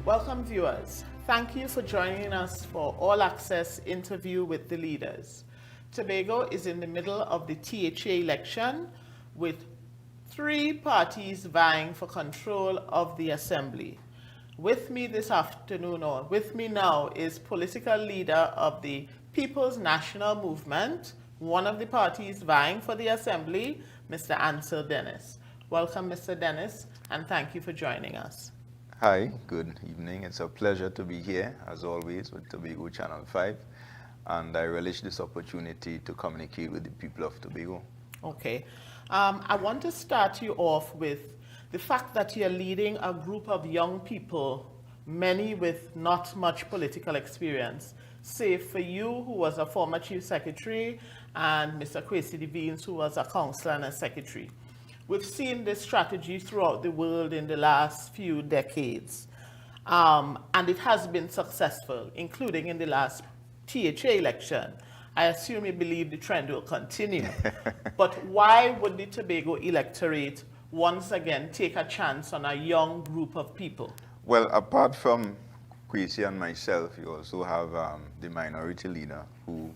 Welcome viewers. Thank you for joining us for All Access interview with the leaders. Tobago is in the middle of the THA election with three parties vying for control of the assembly. With me this afternoon, or with me now, is political leader of the People's National Movement, one of the parties vying for the assembly, Mr. Ancil Dennis. Welcome, Mr. Dennis, and thank you for joining us. Hi, good evening. It's a pleasure to be here, as always, with Tobago Channel 5. And I relish this opportunity to communicate with the people of Tobago. Okay. I want to start you off with the fact that you're leading a group of young people, many with not much political experience, save for you, who was a former chief secretary, and Mr. Kwesi Devines, who was a councillor and a secretary. We've seen this strategy throughout the world in the last few decades, and it has been successful, including in the last THA election. I assume you believe the trend will continue. But why would the Tobago electorate once again take a chance on a young group of people? Well, apart from Kwesi and myself, you also have the minority leader who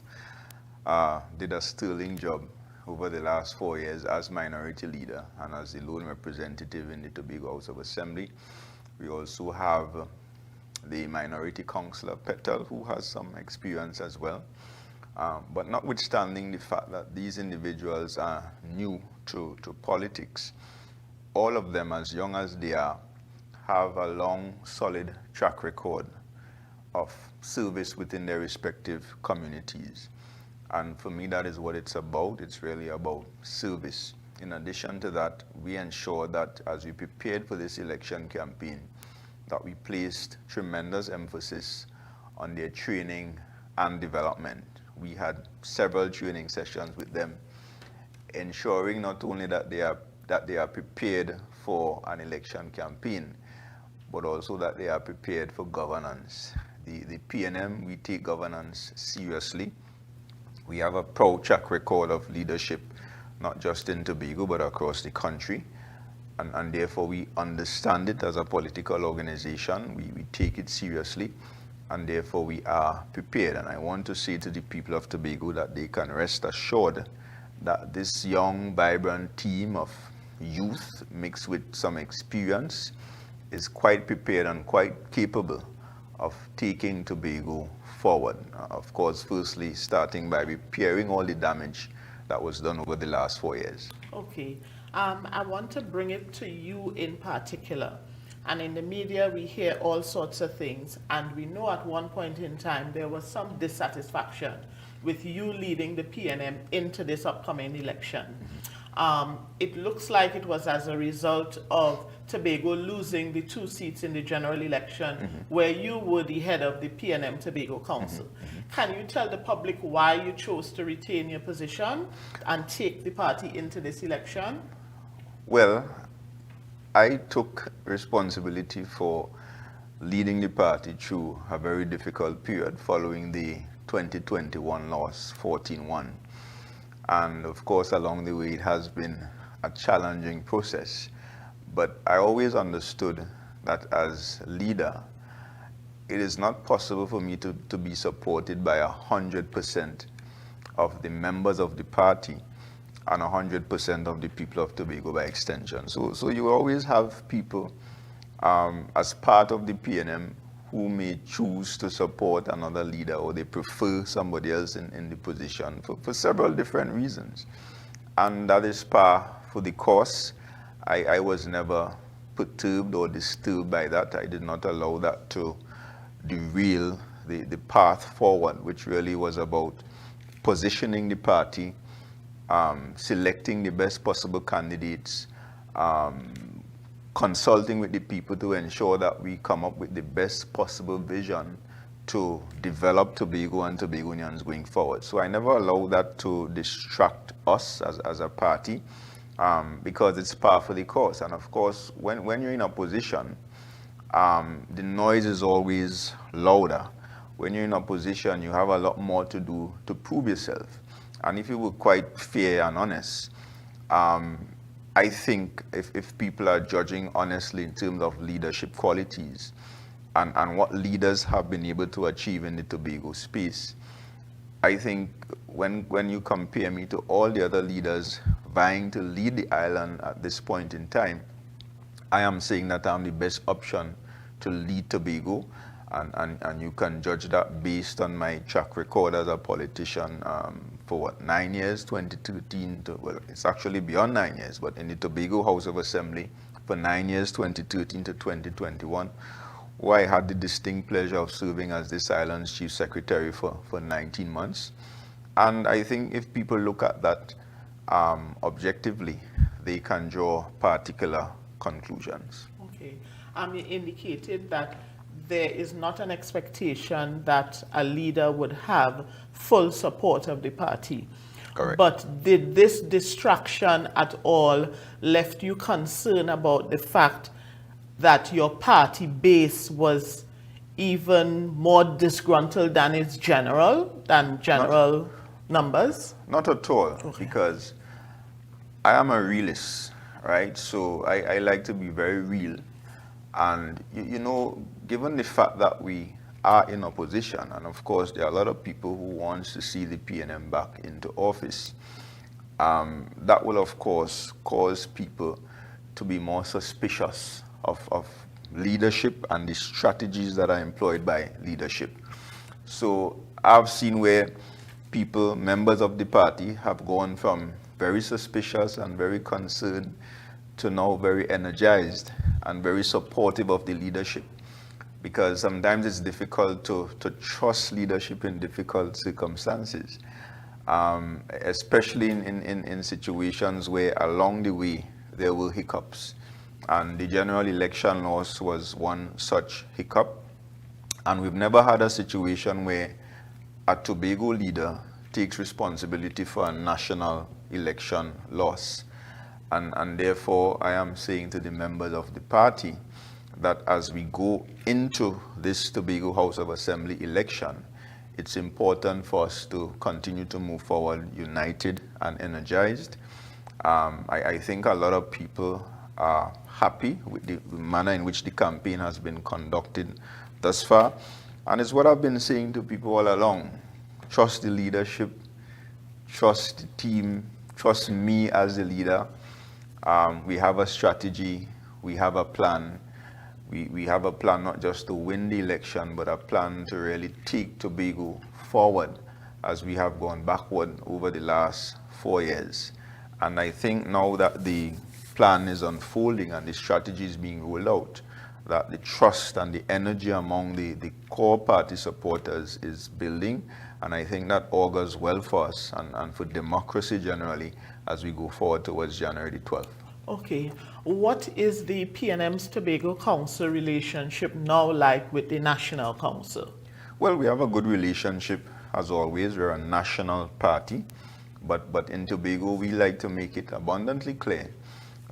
did a sterling job over the last 4 years as minority leader and as the lone representative in the Tobago House of Assembly. We also have the minority councillor, Petal, who has some experience as well. But notwithstanding the fact that these individuals are new to politics, all of them, as young as they are, have a long, solid track record of service within their respective communities. And for me, that is what it's about. It's really about service. In addition to that, we ensure that as we prepared for this election campaign, that we placed tremendous emphasis on their training and development. We had several training sessions with them, ensuring not only that they are prepared for an election campaign, but also that they are prepared for governance. The PNM, we take governance seriously. We have a proud track record of leadership, not just in Tobago, but across the country. And therefore, we understand it as a political organization. We take it seriously, and therefore we are prepared. And I want to say to the people of Tobago that they can rest assured that this young, vibrant team of youth mixed with some experience is quite prepared and quite capable of taking Tobago forward. Of course, firstly, starting by repairing all the damage that was done over the last 4 years. Okay. I want to bring it to you in particular. And in the media, we hear all sorts of things. And we know at one point in time, there was some dissatisfaction with you leading the PNM into this upcoming election. It looks like it was as a result of Tobago losing the 2 seats in the general election, where you were the head of the PNM Tobago Council. Can you tell the public why you chose to retain your position and take the party into this election? Well, I took responsibility for leading the party through a very difficult period following the 2021 loss, 14-1. And of course, along the way, it has been a challenging process. But I always understood that as leader, it is not possible for me to be supported by 100% of the members of the party and 100% of the people of Tobago by extension. So you always have people as part of the PNM who may choose to support another leader, or they prefer somebody else in the position for several different reasons. And that is par for the course. I was never perturbed or disturbed by that. I did not allow that to derail the path forward, which really was about positioning the party, selecting the best possible candidates, consulting with the people to ensure that we come up with the best possible vision to develop Tobago and Tobagonians going forward. So I never allow that to distract us as a party, because it's par for the course. And of course, when you're in a position, the noise is always louder. When you're in a position, you have a lot more to do to prove yourself. And if you were quite fair and honest, I think if people are judging honestly in terms of leadership qualities, and what leaders have been able to achieve in the Tobago space, I think when you compare me to all the other leaders vying to lead the island at this point in time, I am saying that I'm the best option to lead Tobago, and you can judge that based on my track record as a politician for what, 9 years, 2013 to, well, it's actually beyond 9 years, but in the Tobago House of Assembly for 9 years, 2013 to 2021, where I had the distinct pleasure of serving as this island's chief secretary for 19 months. And I think if people look at that objectively, they can draw particular conclusions. Okay. You indicated that there is not an expectation that a leader would have full support of the party. Correct. But did this distraction at all left you concerned about the fact that your party base was even more disgruntled than its general numbers? Not at all, Okay. because I am a realist, right? So I like to be very real. And, you know, given the fact that we are in opposition, and of course there are a lot of people who want to see the PNM back into office, that will of course cause people to be more suspicious of leadership and the strategies that are employed by leadership. So I've seen where people, members of the party, have gone from very suspicious and very concerned to now very energized and very supportive of the leadership, because sometimes it's difficult to trust leadership in difficult circumstances, especially in situations where along the way there were hiccups. And the general election loss was one such hiccup. And we've never had a situation where a Tobago leader takes responsibility for a national election loss. And therefore, I am saying to the members of the party that as we go into this Tobago House of Assembly election, it's important for us to continue to move forward united and energized. I think a lot of people are happy with the manner in which the campaign has been conducted thus far. And it's what I've been saying to people all along. Trust the leadership, trust the team, trust me as the leader. We have a strategy, we have a plan. We have a plan not just to win the election, but a plan to really take Tobago forward as we have gone backward over the last 4 years. And I think now that the plan is unfolding and the strategy is being rolled out, that the trust and the energy among the core party supporters is building. And I think that augurs well for us and for democracy generally as we go forward towards January the 12th. Okay. What is the PNM's Tobago Council relationship now like with the National Council? Well, we have a good relationship as always. We're a national party. But in Tobago, we like to make it abundantly clear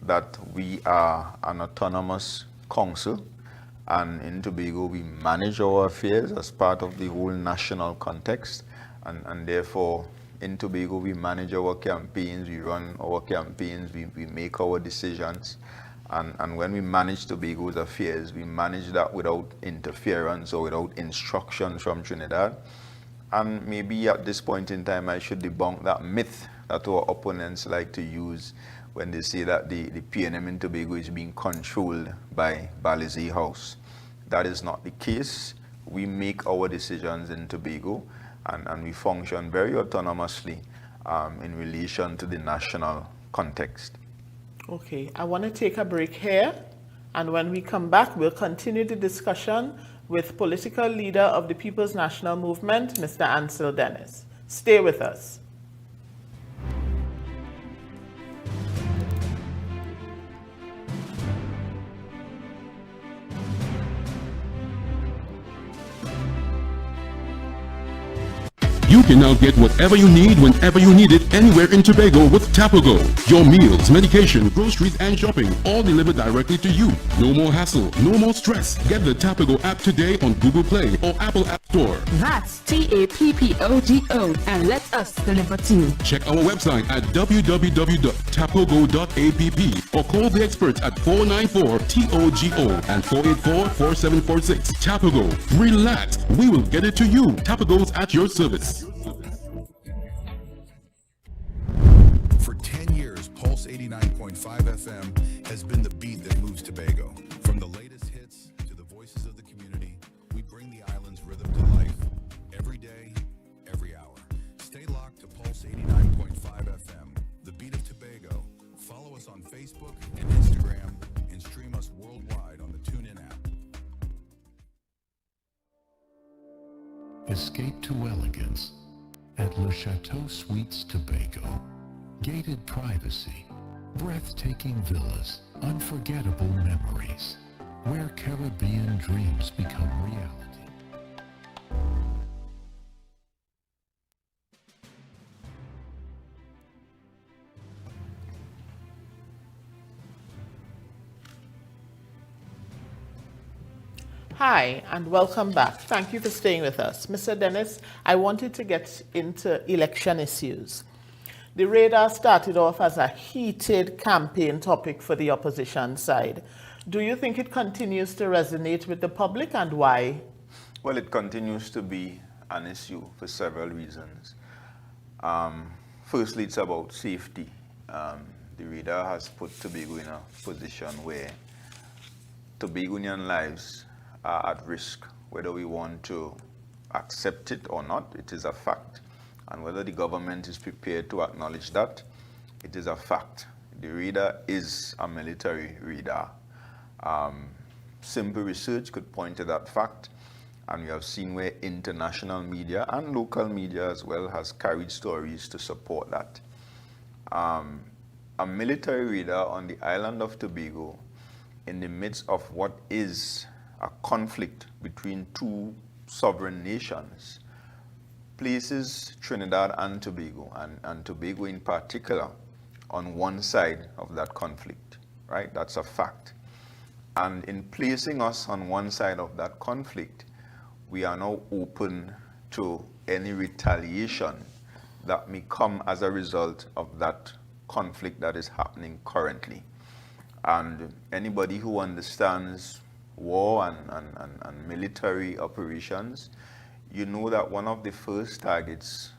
that we are an autonomous council. And in Tobago, we manage our affairs as part of the whole national context. And therefore, in Tobago, we manage our campaigns, we run our campaigns, we make our decisions. And when we manage Tobago's affairs, we manage that without interference or without instructions from Trinidad. And maybe at this point in time, I should debunk that myth that our opponents like to use when they say that the PNM in Tobago is being controlled by Balizé House. That is not the case. We make our decisions in Tobago, and we function very autonomously in relation to the national context. Okay, I want to take a break here, and when we come back, we'll continue the discussion with political leader of the People's National Movement, Mr. Ancil Dennis. Stay with us. You can now get whatever you need whenever you need it anywhere in Tobago with Tobago. Your meals, medication, groceries and shopping all delivered directly to you. No more hassle, no more stress. Get the Tobago app today on Google Play or Apple App Store. That's TAPPOGO and let us deliver to you. Check our website at www.tapogo.app or call the experts at 494-TOGO and 484-4746. Tobago. Relax. We will get it to you. Tobago's at your service. For 10 years, Pulse 89.5 FM has been the beat that moves Tobago. From the latest hits to the voices of the community, we bring the island's rhythm to life every day, every hour. Stay locked to Pulse 89.5 FM, the beat of Tobago. Follow us on Facebook and Instagram and stream us worldwide on the TuneIn app. Escape to elegance at Le Chateau Suites Tobago. Gated privacy, breathtaking villas, unforgettable memories, where Caribbean dreams become reality. Hi, and welcome back. Thank you for staying with us. Mr. Dennis, I wanted to get into election issues. The radar started off as a heated campaign topic for the opposition side. Do you think it continues to resonate with the public, and why? Well, it continues to be an issue for several reasons. Firstly, it's about safety. The radar has put Tobago in a position where Tobagoan lives are at risk. Whether we want to accept it or not, it is a fact. And whether the government is prepared to acknowledge that, it is a fact. The radar is a military radar. Simple research could point to that fact, and we have seen where international media and local media as well has carried stories to support that. A military radar on the island of Tobago in the midst of what is a conflict between two sovereign nations places Trinidad and Tobago, and Tobago in particular, on one side of that conflict, right? That's a fact. And in placing us on one side of that conflict, we are now open to any retaliation that may come as a result of that conflict that is happening currently. And anybody who understands war and military operations, you know that one of the first targets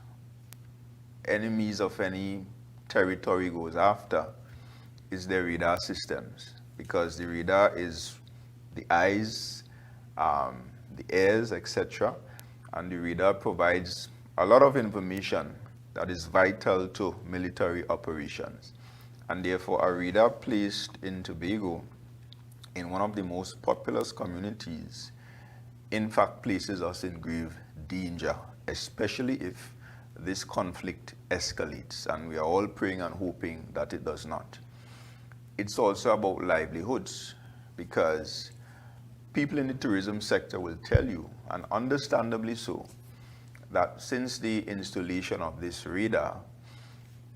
enemies of any territory goes after is their radar systems, because the radar is the eyes, the ears, etc. And the radar provides a lot of information that is vital to military operations. And therefore, a radar placed in Tobago in one of the most populous communities, in fact, places us in grave danger, especially if this conflict escalates, and we are all praying and hoping that it does not. It's also about livelihoods, because people in the tourism sector will tell you, and understandably so, that since the installation of this radar,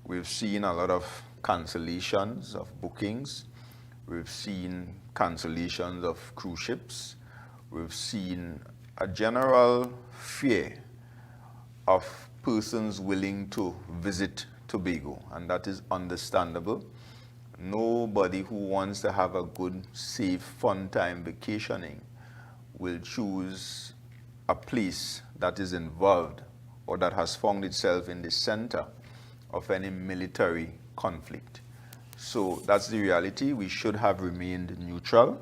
we've seen a lot of cancellations of bookings, we've seen cancellations of cruise ships, we've seen a general fear of persons willing to visit Tobago, and that is understandable. Nobody who wants to have a good, safe, fun time vacationing will choose a place that is involved or that has found itself in the center of any military conflict. So that's the reality. We should have remained neutral,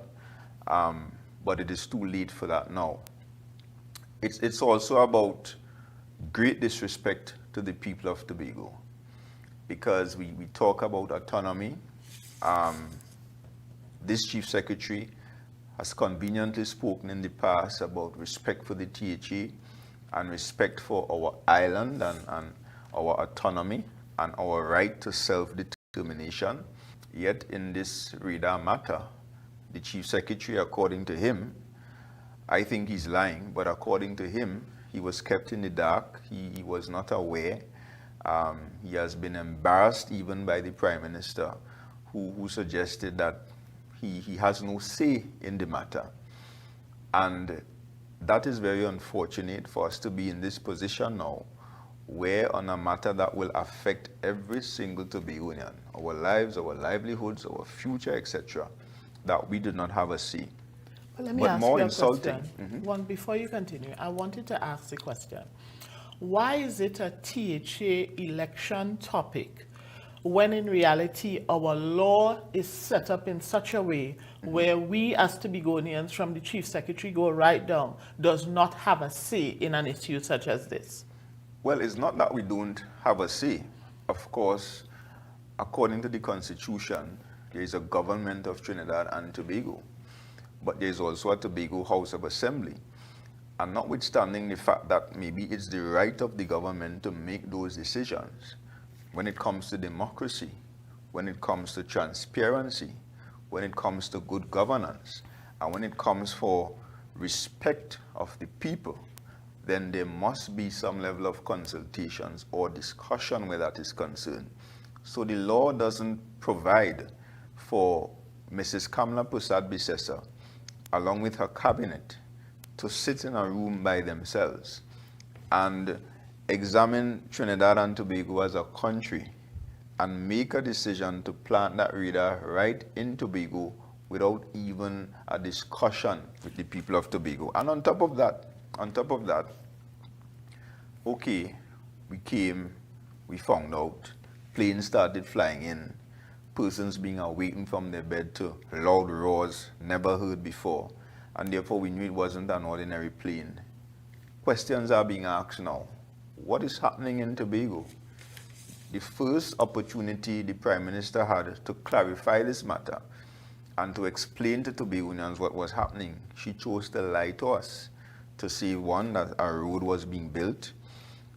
but it is too late for that now. It's also about great disrespect to the people of Tobago, because we talk about autonomy. This Chief Secretary has conveniently spoken in the past about respect for the THA and respect for our island and our autonomy and our right to self-determination. Yet in this radar matter, the Chief Secretary, according to him, I think he's lying, but according to him, He was kept in the dark. He was not aware. He has been embarrassed even by the Prime Minister, who suggested that he has no say in the matter. And that is very unfortunate for us to be in this position now, where on a matter that will affect every single Tobagonian, our lives, our livelihoods, our future, etc., that we do not have a say. Well, let me But ask more you a insulting. question. One, before you continue, I wanted to ask the question. Why is it a THA election topic when in reality our law is set up in such a way where we as Tobagonians, from the Chief Secretary go right down, does not have a say in an issue such as this? Well, it's not that we don't have a say. Of course, according to the Constitution, there is a government of Trinidad and Tobago, but there is also a Tobago House of Assembly. And notwithstanding the fact that maybe it's the right of the government to make those decisions, when it comes to democracy, when it comes to transparency, when it comes to good governance, and when it comes for respect of the people, then there must be some level of consultations or discussion where that is concerned. So the law doesn't provide for Mrs. Kamla Prasad-Bissessar, along with her cabinet, to sit in a room by themselves and examine Trinidad and Tobago as a country and make a decision to plant that radar right in Tobago without even a discussion with the people of Tobago. And on top of that, okay, we came, we found out, planes started flying in, persons being awakened from their bed to loud roars never heard before, and therefore we knew it wasn't an ordinary plane. Questions are being asked now. What is happening in Tobago? The first opportunity the Prime Minister had to clarify this matter and to explain to Tobagonians what was happening, she chose to lie to us, to say, one, that a road was being built,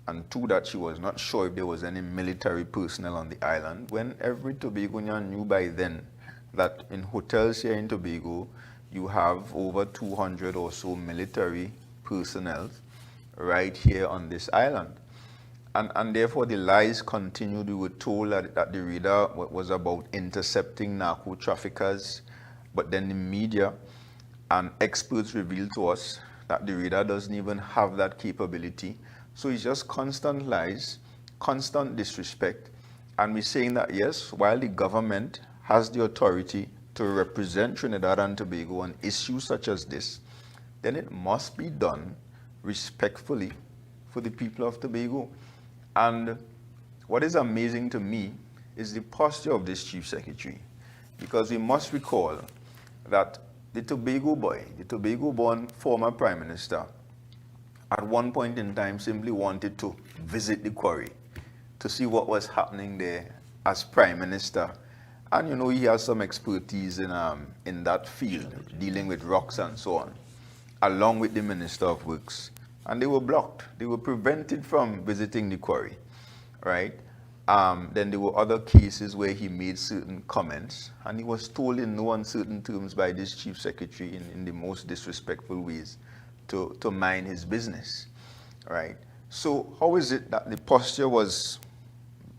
and two, that she was not sure if there was any military personnel on the island, when every Tobagonian knew by then that in hotels here in Tobago, you have over 200 or so military personnel right here on this island. And therefore the lies continued. We were told that the radar was about intercepting narco traffickers, but then the media and experts revealed to us that the radar doesn't even have that capability. So it's just constant lies, constant disrespect. And we're saying that yes, while the government has the authority to represent Trinidad and Tobago on issues such as this, then it must be done respectfully for the people of Tobago. And what is amazing to me is the posture of this Chief Secretary, because we must recall that the Tobago boy, the Tobago-born former Prime Minister, at one point in time simply wanted to visit the quarry to see what was happening there as Prime Minister. And you know, he has some expertise in that field, dealing with rocks and so on, along with the Minister of Works. And they were blocked. They were prevented from visiting the quarry, right? Then there were other cases where he made certain comments, and he was told in no uncertain terms by this Chief Secretary in the most disrespectful ways to mind his business, right? So how is it that the posture was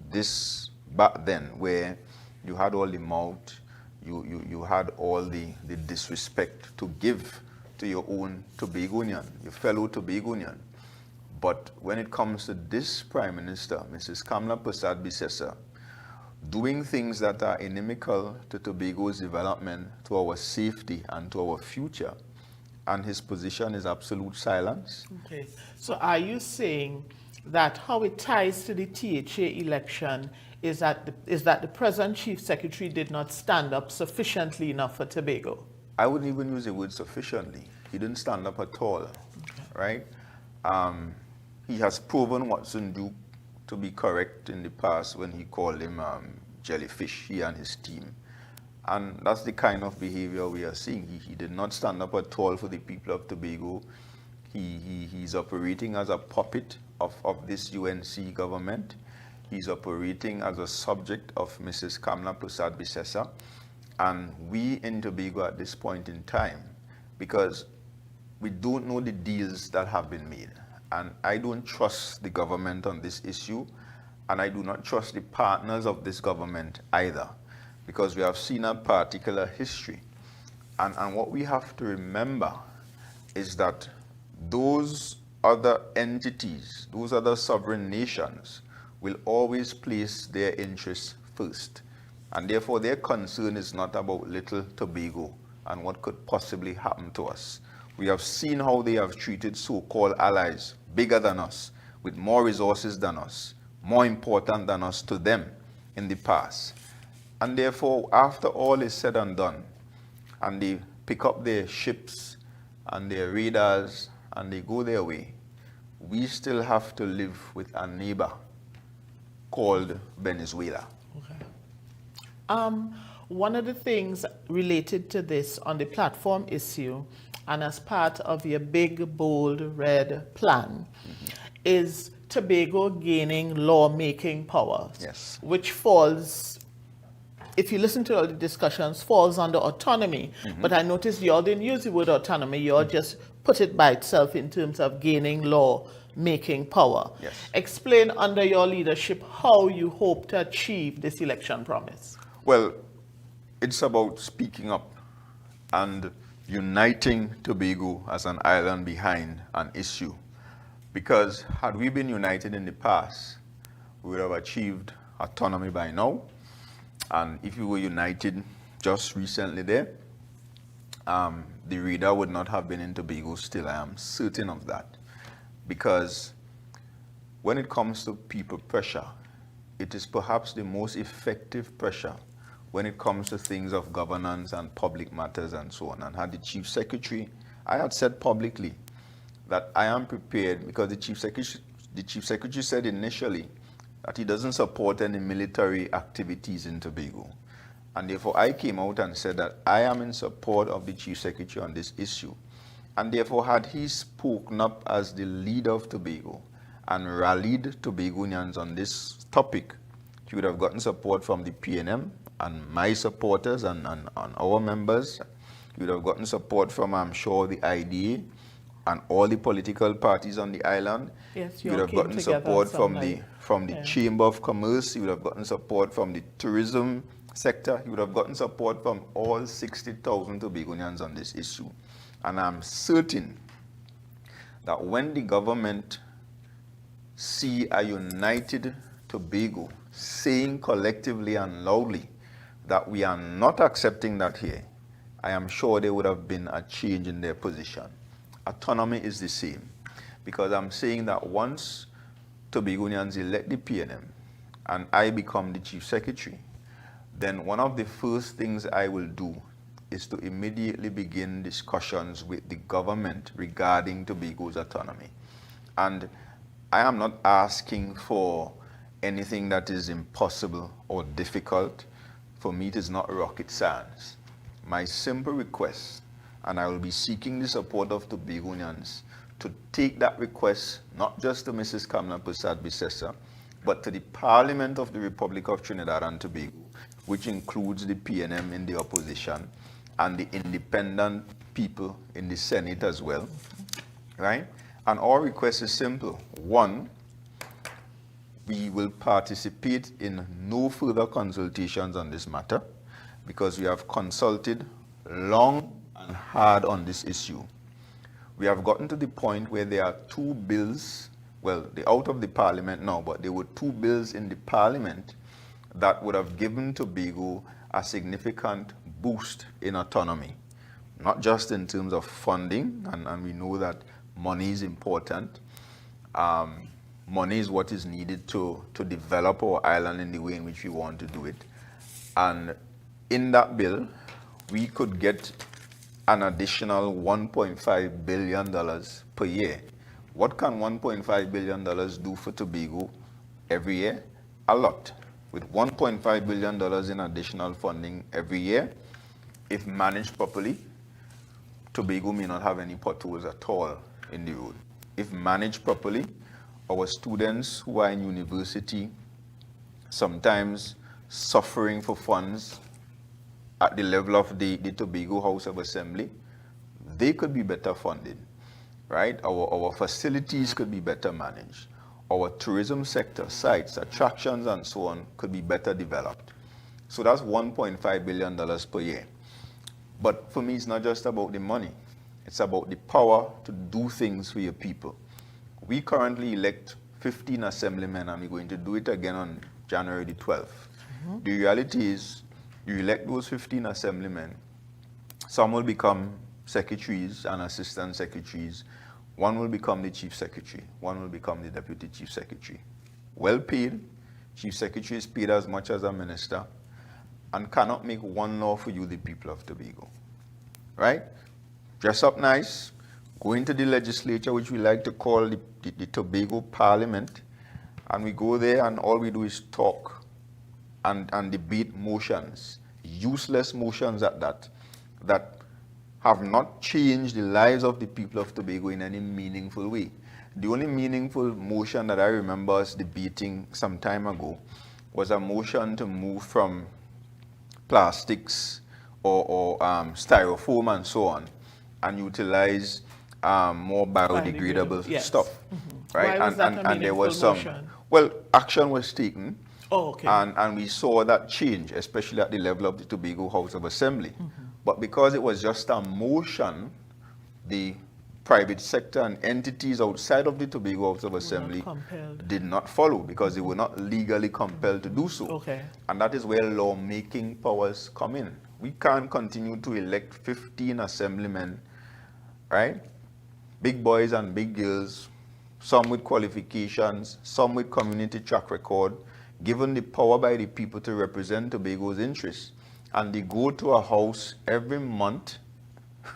this back then, where you had all the mouth, you had all the disrespect to give to your own Tobagonian, your fellow Tobagonian. But when it comes to this Prime Minister, Mrs. Kamla Prasad-Bissessar, doing things that are inimical to Tobago's development, to our safety and to our future, and his position is absolute silence. Okay, so are you saying that how it ties to the THA election is that the present Chief Secretary did not stand up sufficiently enough for Tobago? I wouldn't even use the word sufficiently. He didn't stand up at all, right? He has proven Watson Duke to be correct in the past when he called him jellyfish, he and his team. And that's the kind of behavior we are seeing. He did not stand up at all for the people of Tobago. He's operating as a puppet of this UNC government. He's operating as a subject of Mrs. Kamla Prasad-Bissessar. And we in Tobago at this point in time, because we don't know the deals that have been made, And I don't trust the government on this issue, and I do not trust the partners of this government either, because we have seen a particular history. And what we have to remember is that those other entities, those other sovereign nations, will always place their interests first. And therefore, their concern is not about little Tobago and what could possibly happen to us. We have seen how they have treated so-called allies bigger than us, with more resources than us, more important than us to them in the past. And therefore, after all is said and done, and they pick up their ships and their radars and they go their way, we still have to live with a neighbor called Venezuela. Okay. One of the things related to this on the platform issue, and as part of your big, bold, red plan, is Tobago gaining lawmaking powers, Yes. which falls, if you listen to all the discussions, falls under autonomy. But I noticed you all didn't use the word autonomy, you all just put it by itself in terms of gaining law-making power. Yes. Explain under your leadership how you hope to achieve this election promise. Well, it's about speaking up and uniting Tobago as an island behind an issue. Because had we been united in the past, we would have achieved autonomy by now. And if we were united just recently there, the reader would not have been in Tobago still. I am certain of that. Because when it comes to people pressure, it is perhaps the most effective pressure when it comes to things of governance and public matters and so on. And had the Chief Secretary, I had said publicly that I am prepared, because the Chief Secretary said initially that he doesn't support any military activities in Tobago. And therefore I came out and said that I am in support of the Chief Secretary on this issue. And therefore, had he spoken up as the leader of Tobago and rallied Tobagonians on this topic, he would have gotten support from the PNM and my supporters and our members. He would have gotten support from, I'm sure, the IDA and all the political parties on the island. Yes, he would have gotten support from the Chamber of Commerce. He would have gotten support from the tourism sector. He would have gotten support from all 60,000 Tobagonians on this issue. And I'm certain that when the government see a united Tobago saying collectively and loudly that we are not accepting that here, I am sure there would have been a change in their position. Autonomy is the same, because I'm saying that once Tobagonians elect the PNM and I become the Chief Secretary, then one of the first things I will do is to immediately begin discussions with the government regarding Tobago's autonomy. And I am not asking for anything that is impossible or difficult. For me, it is not rocket science. My simple request, and I will be seeking the support of Tobagonians to take that request not just to Mrs. Kamla Persad-Bissessar, but to the Parliament of the Republic of Trinidad and Tobago, which includes the PNM in the opposition and the independent people in the Senate as well, right? And our request is simple. One, we will participate in no further consultations on this matter, because we have consulted long and hard on this issue. We have gotten to the point where there are two bills, well, they're out of the Parliament now, but there were two bills in the Parliament that would have given Tobago a significant boost in autonomy, not just in terms of funding, and we know that money is important. Money is what is needed to develop our island in the way in which we want to do it. And in that bill, we could get an additional $1.5 billion per year. What can $1.5 billion do for Tobago every year? A lot. With $1.5 billion in additional funding every year, if managed properly, Tobago may not have any potholes at all in the road. If managed properly, our students who are in university, sometimes suffering for funds at the level of the Tobago House of Assembly, they could be better funded. right? Our facilities could be better managed. Our tourism sector, sites, attractions, and so on could be better developed. So that's $1.5 billion per year. But for me, it's not just about the money. It's about the power to do things for your people. We currently elect 15 assemblymen, and we're going to do it again on January the 12th. The reality is, you elect those 15 assemblymen, some will become secretaries and assistant secretaries. One will become the chief secretary. One will become the deputy chief secretary. Well paid. Chief secretary is paid as much as a minister and cannot make one law for you, the people of Tobago. Right? Dress up nice, go into the legislature, which we like to call the Tobago Parliament, and we go there and all we do is talk and debate motions, useless motions at that have not changed the lives of the people of Tobago in any meaningful way. The only meaningful motion that I remember us debating some time ago was a motion to move from plastics or styrofoam and so on and utilize more biodegradable stuff. Right? Why was that a and there was some motion? Well, action was taken. Oh, okay. And we saw that change, especially at the level of the Tobago House of Assembly. But because it was just a motion, the private sector and entities outside of the Tobago House of Assembly did not follow because they were not legally compelled to do so. Okay. And that is where lawmaking powers come in. We can't continue to elect 15 assemblymen, right? Big boys and big girls, some with qualifications, some with community track record, given the power by the people to represent Tobago's interests. And they go to a house every month,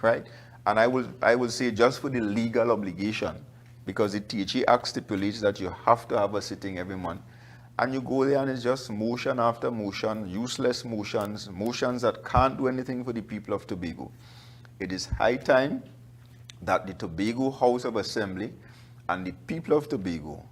right? And I will say just for the legal obligation, because the THA Act stipulates that you have to have a sitting every month. And you go there and it's just motion after motion, useless motions, motions that can't do anything for the people of Tobago. It is high time that the Tobago House of Assembly and the people of Tobago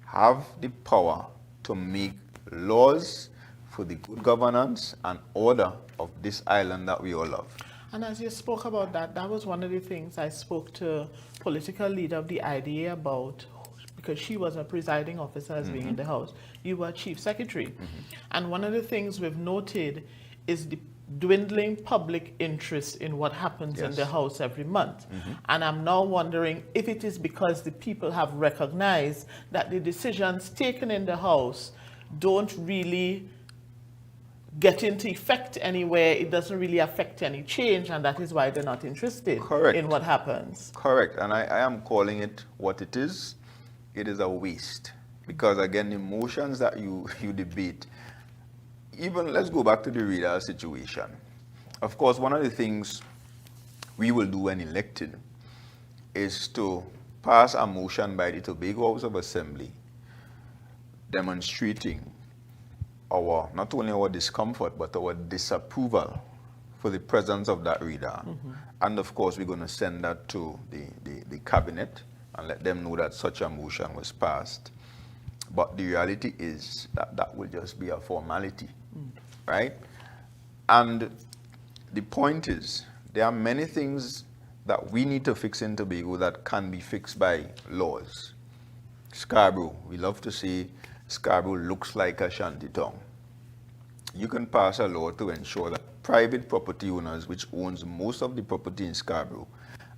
have the power to make laws for the good governance and order of this island that we all love. And as you spoke about that, that was one of the things I spoke to political leader of the IDA about, because she was a presiding officer as being in the House. You were chief secretary. And one of the things we've noted is the dwindling public interest in what happens in the House every month. And I'm now wondering if it is because the people have recognized that the decisions taken in the House don't really get into effect anywhere. It doesn't really affect any change, and that is why they're not interested in what happens. Correct. And I am calling it what it is. It is a waste. Because again, the motions that you debate, even let's go back to the radar situation. Of course, one of the things we will do when elected is to pass a motion by the Tobago House of Assembly demonstrating our, not only our discomfort, but our disapproval for the presence of that radar. And of course, we're going to send that to the cabinet and let them know that such a motion was passed. But the reality is that that will just be a formality, right? And the point is, there are many things that we need to fix in Tobago that can be fixed by laws. Scarborough, we love to say Scarborough looks like a shantytown. You can pass a law to ensure that private property owners, which owns most of the property in Scarborough,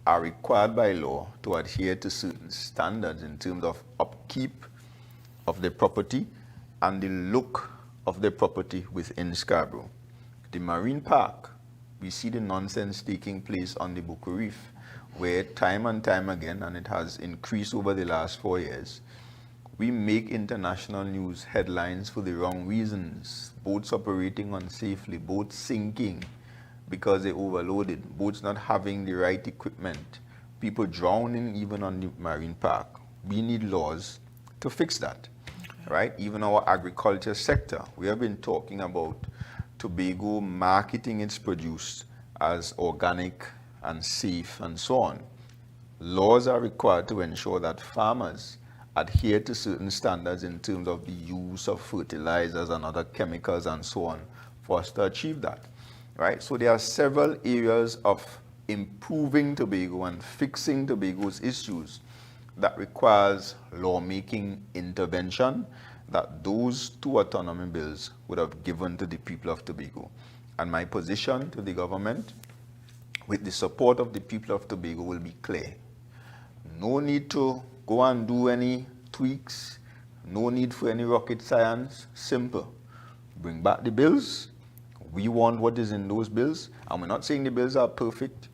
are required by law to adhere to certain standards in terms of upkeep of the property and the look of the property within Scarborough. The Marine Park, we see the nonsense taking place on the Buku Reef, where time and time again, and it has increased over the last 4 years, we make international news headlines for the wrong reasons. Boats operating unsafely, boats sinking because they're overloaded, boats not having the right equipment, people drowning even on the Marine Park. We need laws to fix that, right? Even our agriculture sector, we have been talking about Tobago marketing its produce as organic and safe and so on. Laws are required to ensure that farmers adhere to certain standards in terms of the use of fertilizers and other chemicals and so on for us to achieve that, right? So there are several areas of improving Tobago and fixing Tobago's issues that requires lawmaking intervention that those two autonomy bills would have given to the people of Tobago. And my position to the government, with the support of the people of Tobago, will be clear. No need to go and do any tweaks, no need for any rocket science, simple. Bring back the bills. We want what is in those bills, and we're not saying the bills are perfect.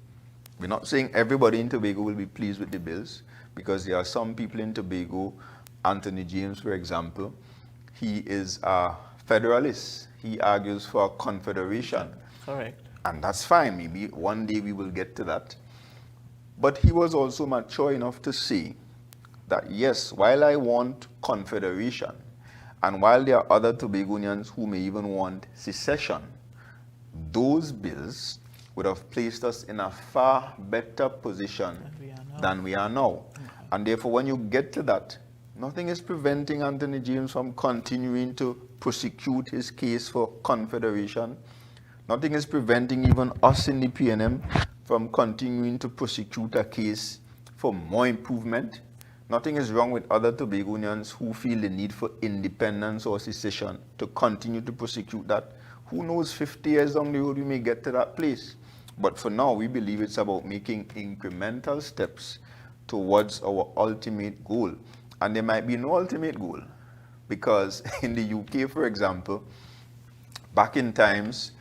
We're not saying everybody in Tobago will be pleased with the bills, because there are some people in Tobago, Anthony James, for example, he is a federalist. He argues for a confederation. Correct. And that's fine. Maybe one day we will get to that. But he was also mature enough to say that, yes, while I want confederation, and while there are other Tobagonians who may even want secession, those bills would have placed us in a far better position than we are now. And therefore, when you get to that, nothing is preventing Anthony James from continuing to prosecute his case for confederation. Nothing is preventing even us in the PNM from continuing to prosecute a case for more improvement. Nothing is wrong with other Tobagonians who feel the need for independence or secession to continue to prosecute that. Who knows, 50 years down the road we may get to that place. But for now, we believe it's about making incremental steps towards our ultimate goal. And there might be no ultimate goal, because in the UK, for example, back in times,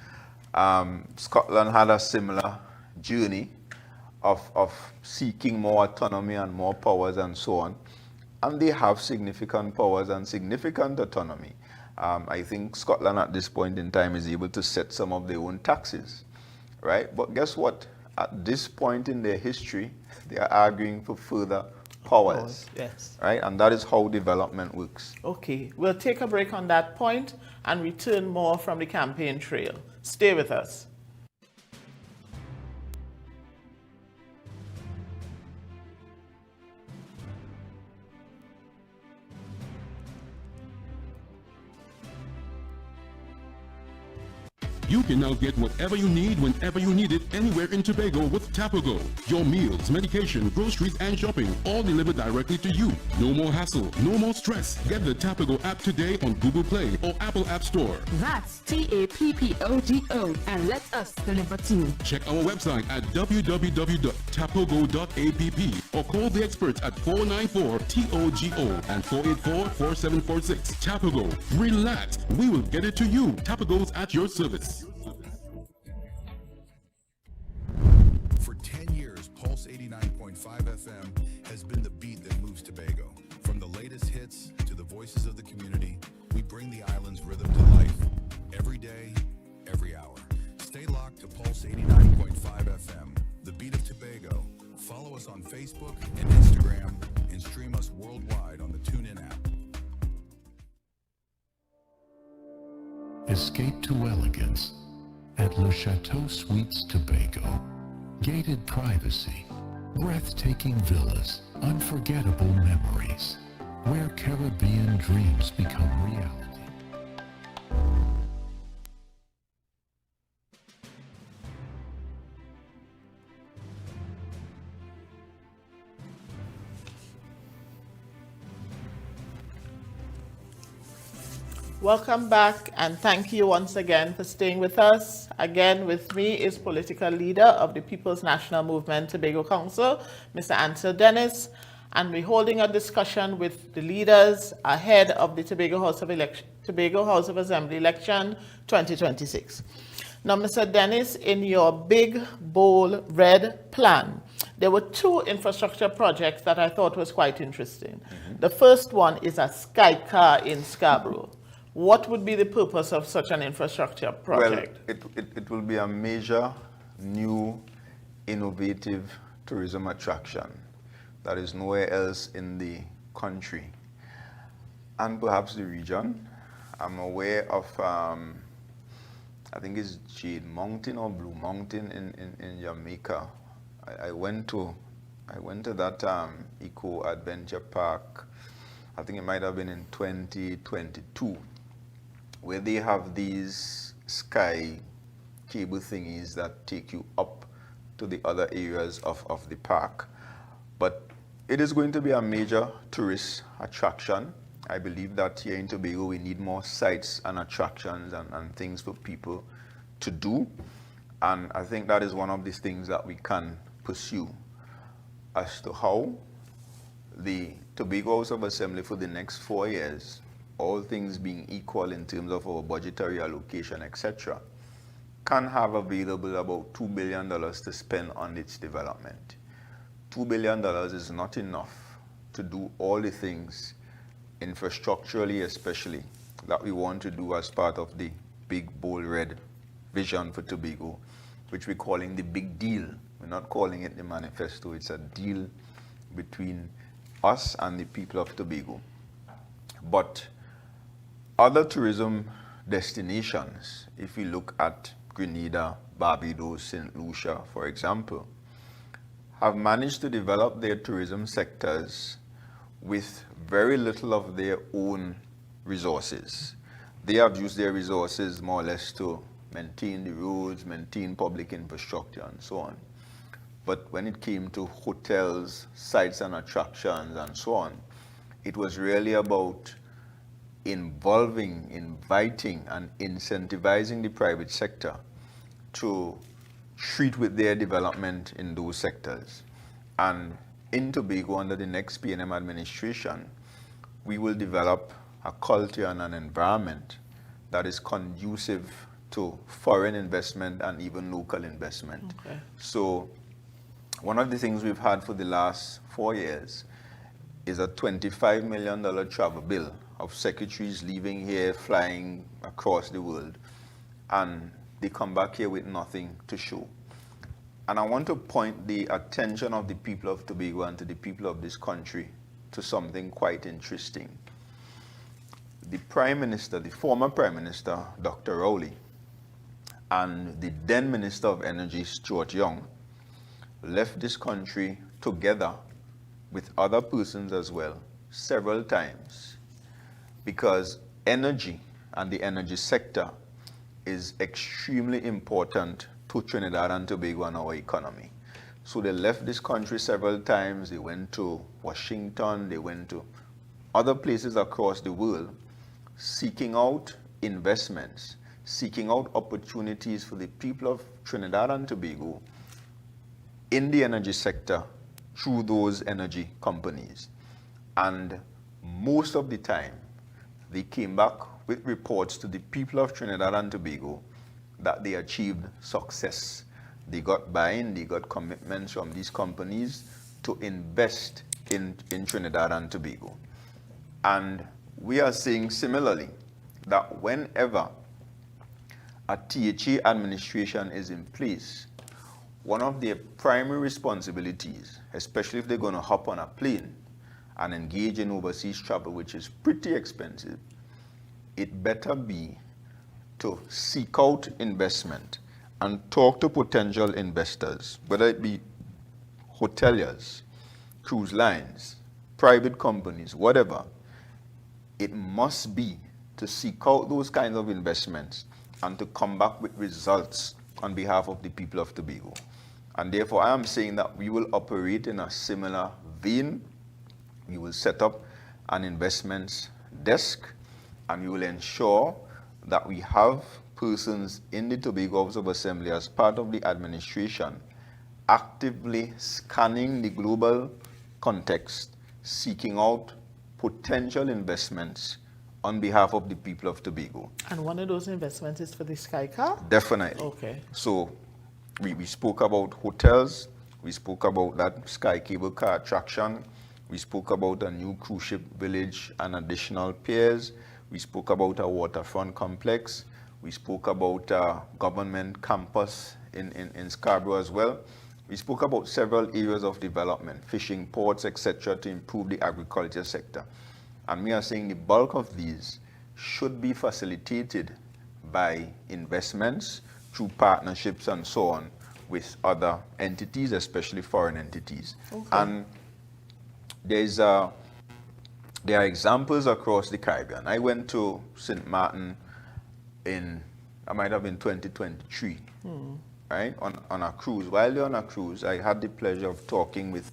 Scotland had a similar journey of seeking more autonomy and more powers and so on. And they have significant powers and significant autonomy. I think Scotland at this point in time is able to set some of their own taxes, right? But guess what? At this point in their history, they are arguing for further powers, yes. Right? And that is how development works. Okay, we'll take a break on that point and return more from the campaign trail. Stay with us. You can now get whatever you need whenever you need it anywhere in Tobago with Tobago. Your meals, medication, groceries, and shopping all delivered directly to you. No more hassle, no more stress. Get the Tobago app today on Google Play or Apple App Store. That's TAPPOGO, and let us deliver to you. Check our website at www.tapogo.app or call the experts at 494-TOGO and 484-4746. Tobago. Relax. We will get it to you. Tobago's at your service. For 10 years, Pulse 89.5 FM has been the beat that moves Tobago. From the latest hits to the voices of the community, we bring the island's rhythm to life. Every day, every hour. Stay locked to Pulse 89.5 FM, the beat of Tobago. Follow us on Facebook and Instagram, and stream us worldwide on the TuneIn app. Escape to elegance at Le Chateau Suites Tobago. Gated privacy, breathtaking villas, unforgettable memories, where Caribbean dreams become reality. Welcome back, and thank you once again for staying with us. Again, with me is political leader of the People's National Movement Tobago Council, Mr. Ancil Dennis, and we're holding a discussion with the leaders ahead of the Tobago House of Assembly election 2026. Now, Mr. Dennis, in your big, bold, red plan, there were two infrastructure projects that I thought was quite interesting. The first one is a sky car in Scarborough. What would be the purpose of such an infrastructure project? Well, it will be a major, new, innovative tourism attraction that is nowhere else in the country and perhaps the region. I'm aware of, I think it's Jade Mountain or Blue Mountain in Jamaica. I went to that Eco Adventure Park. I think it might have been in 2022. Where they have these sky cable thingies that take you up to the other areas of the park. But it is going to be a major tourist attraction. I believe that here in Tobago we need more sites and attractions and things for people to do. And I think that is one of these things that we can pursue. As to how the Tobago House of Assembly for the next 4 years, all things being equal in terms of our budgetary allocation, etc., can have available about $2 billion to spend on its development. $2 billion is not enough to do all the things, infrastructurally especially, that we want to do as part of the big, bold, red vision for Tobago, which we're calling the big deal. We're not calling it the manifesto. It's a deal between us and the people of Tobago. But other tourism destinations, if we look at Grenada, Barbados, St. Lucia, for example, have managed to develop their tourism sectors with very little of their own resources. They have used their resources more or less to maintain the roads, maintain public infrastructure, and so on. But when it came to hotels, sites and attractions, and so on, it was really about involving, inviting, and incentivizing the private sector to treat with their development in those sectors. And in Tobago, under the next PNM administration, we will develop a culture and an environment that is conducive to foreign investment and even local investment. Okay. So one of the things we've had for the last 4 years is a $25 million travel bill of secretaries leaving here, flying across the world, and they come back here with nothing to show. And I want to point the attention of the people of Tobago and to the people of this country to something quite interesting. The Prime Minister, the former Prime Minister, Dr. Rowley, and the then Minister of Energy, Stuart Young, left this country together with other persons as well several times, because energy and the energy sector is extremely important to Trinidad and Tobago and our economy. So they left this country several times. They went to Washington, they went to other places across the world, seeking out investments, seeking out opportunities for the people of Trinidad and Tobago in the energy sector through those energy companies. And most of the time, they came back with reports to the people of Trinidad and Tobago that they achieved success. They got buy-in, they got commitments from these companies to invest in Trinidad and Tobago. And we are seeing similarly that whenever a THA administration is in place, one of their primary responsibilities, especially if they're going to hop on a plane and engage in overseas travel, which is pretty expensive, it better be to seek out investment and talk to potential investors, whether it be hoteliers, cruise lines, private companies, whatever. It must be to seek out those kinds of investments and to come back with results on behalf of the people of Tobago. And therefore, I am saying that we will operate in a similar vein. We will set up an investments desk, and we will ensure that we have persons in the Tobago House of Assembly as part of the administration actively scanning the global context, seeking out potential investments on behalf of the people of Tobago. And one of those investments is for the Sky Car? Definitely. Okay. So we spoke about hotels, we spoke about that Sky Cable Car attraction, we spoke about a new cruise ship village and additional piers, we spoke about a waterfront complex, we spoke about a government campus in Scarborough as well. We spoke about several areas of development, fishing ports, etc., to improve the agriculture sector. And we are saying the bulk of these should be facilitated by investments through partnerships and so on with other entities, especially foreign entities. Okay. And there are examples across the Caribbean. I went to St. Martin I might have been 2023. right, on a cruise. While you're on a cruise, I had the pleasure of talking with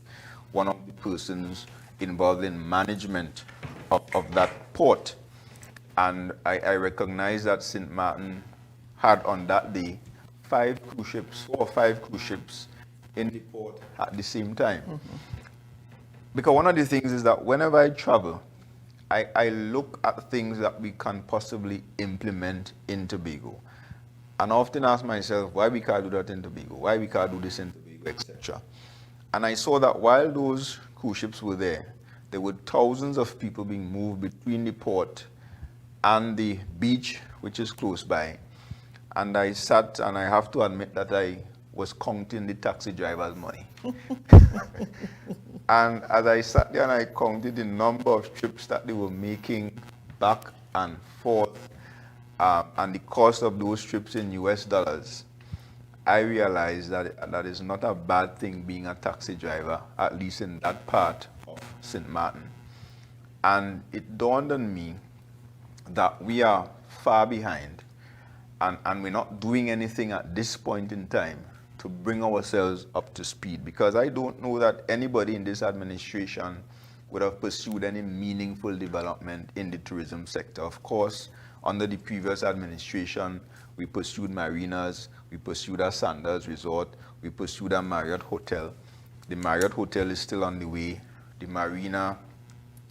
one of the persons involved in management of that port. And I recognized that St. Martin had on that day 4 or 5 cruise ships in the port at the same time. Because one of the things is that whenever I travel, I look at things that we can possibly implement in Tobago. And I often ask myself, why we can't do that in Tobago? Why we can't do this in Tobago, etc. And I saw that while those cruise ships were there were thousands of people being moved between the port and the beach, which is close by. And I sat, and I have to admit that I was counting the taxi driver's money. And as I sat there and I counted the number of trips that they were making back and forth, and the cost of those trips in US dollars, I realized that that is not a bad thing being a taxi driver, at least in that part of St. Martin. And it dawned on me that we are far behind, and we're not doing anything at this point in time to bring ourselves up to speed, because I don't know that anybody in this administration would have pursued any meaningful development in the tourism sector. Of course, under the previous administration, we pursued marinas, we pursued a Sanders Resort, we pursued a Marriott Hotel. The Marriott Hotel is still on the way. The marina,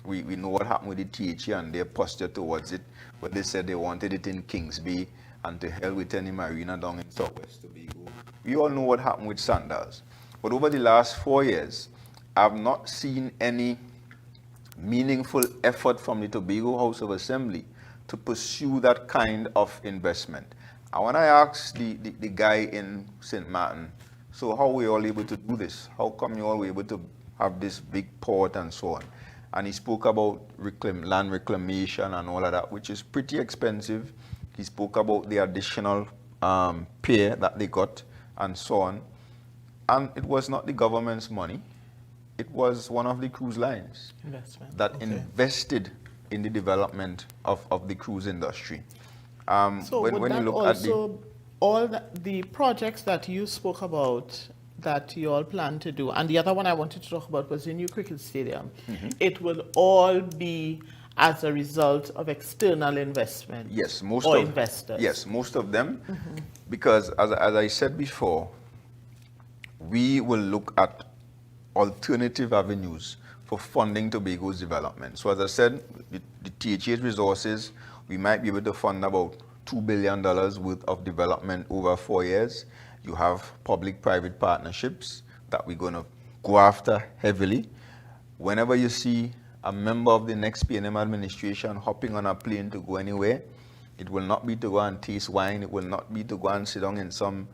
we know what happened with the THA and their posture towards it, but they said they wanted it in Kings Bay, and to hell with any marina down in Southwest Tobago. We all know what happened with Sanders. But over the last 4 years, I've not seen any meaningful effort from the Tobago House of Assembly to pursue that kind of investment. And when I asked the guy in St. Martin, so how were you all able to do this? How come you all were able to have this big port and so on? And he spoke about land reclamation and all of that, which is pretty expensive. He spoke about the additional pay that they got and so on. And it was not the government's money. It was one of the cruise lines that invested in the development of the cruise industry. So when you look at all the projects that you spoke about that you all plan to do, and the other one I wanted to talk about was the new cricket stadium, it will all be as a result of external investment. Yes, investors. Yes, most of them, because as I said before, we will look at alternative avenues for funding Tobago's development. So as I said, the THA's resources, we might be able to fund about $2 billion worth of development over 4 years. You have public-private partnerships that we're going to go after heavily. Whenever you see a member of the next PNM administration hopping on a plane to go anywhere, it will not be to go and taste wine. It will not be to go and sit down in some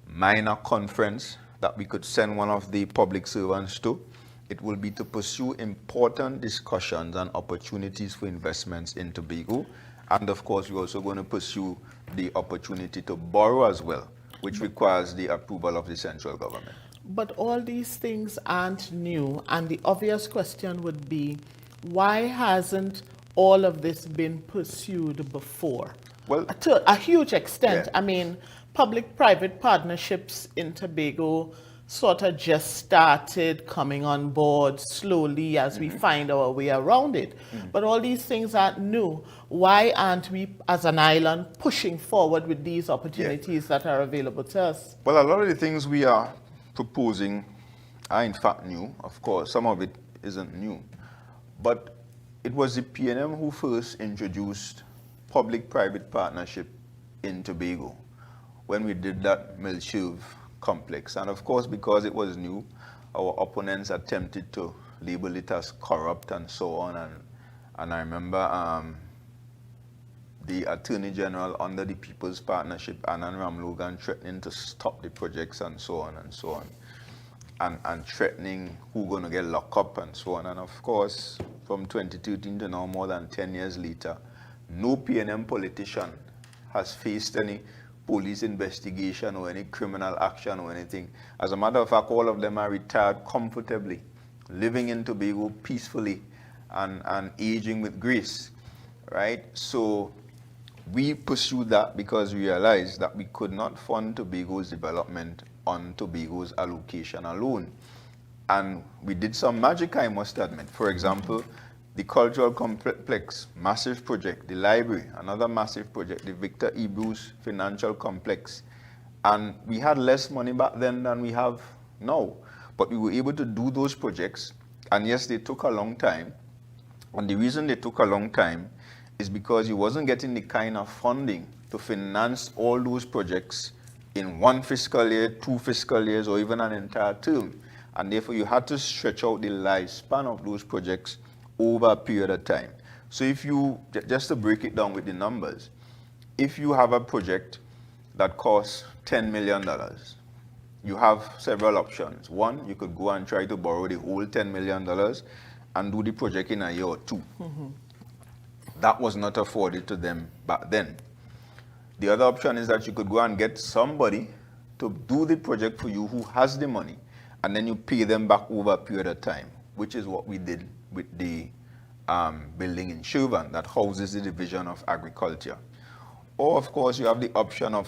minor conference that we could send one of the public servants to. It will be to pursue important discussions and opportunities for investments in Tobago. And of course, we're also going to pursue the opportunity to borrow as well, which requires the approval of the central government. But all these things aren't new, and the obvious question would be, why hasn't all of this been pursued before? Well, to a huge extent. Yeah. I mean, public-private partnerships in Tobago sort of just started coming on board slowly as we find our way around it. But all these things aren't new. Why aren't we, as an island, pushing forward with these opportunities that are available to us? Well, a lot of the things we are proposing are in fact new. Of course, some of it isn't new. But it was the PNM who first introduced public-private partnership in Tobago when we did that Milchurve complex. And of course, because it was new, our opponents attempted to label it as corrupt and so on. And I remember the Attorney General under the People's Partnership, Anand Ramlogan, threatening to stop the projects and so on and so on. And threatening who's going to get locked up and so on. And of course, from 2013 to now, more than 10 years later, no PNM politician has faced any police investigation or any criminal action or anything. As a matter of fact, all of them are retired comfortably, living in Tobago peacefully and aging with grace, right? So we pursued that because we realized that we could not fund Tobago's development on Tobago's allocation alone. And we did some magic, I must admit. For example, the cultural complex, massive project, the library, another massive project, the Victor E. Bruce Financial Complex. And we had less money back then than we have now. But we were able to do those projects. And yes, they took a long time. And the reason they took a long time is because you wasn't getting the kind of funding to finance all those projects in one fiscal year, 2 fiscal years, or even an entire term. And therefore, you had to stretch out the lifespan of those projects over a period of time. So if you, just to break it down with the numbers, if you have a project that costs $10 million, you have several options. One, you could go and try to borrow the whole $10 million and do the project in a year or 2. That was not afforded to them back then. The other option is that you could go and get somebody to do the project for you who has the money, and then you pay them back over a period of time, which is what we did with the building in Chauvin that houses the Division of Agriculture. Or, of course, you have the option of,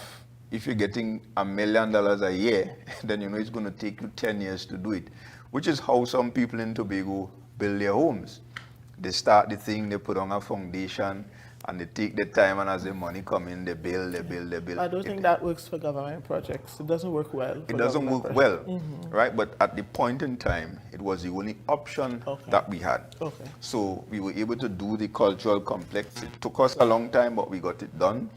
if you're getting $1 million a year, then you know it's going to take you 10 years to do it, which is how some people in Tobago build their homes. They start the thing, they put on a foundation, and they take the time, and as the money come in, they build. I don't think that works for government projects. It doesn't work well. It doesn't work well, right? But at the point in time, it was the only option that we had. So we were able to do the cultural complex. It took us a long time, but we got it done.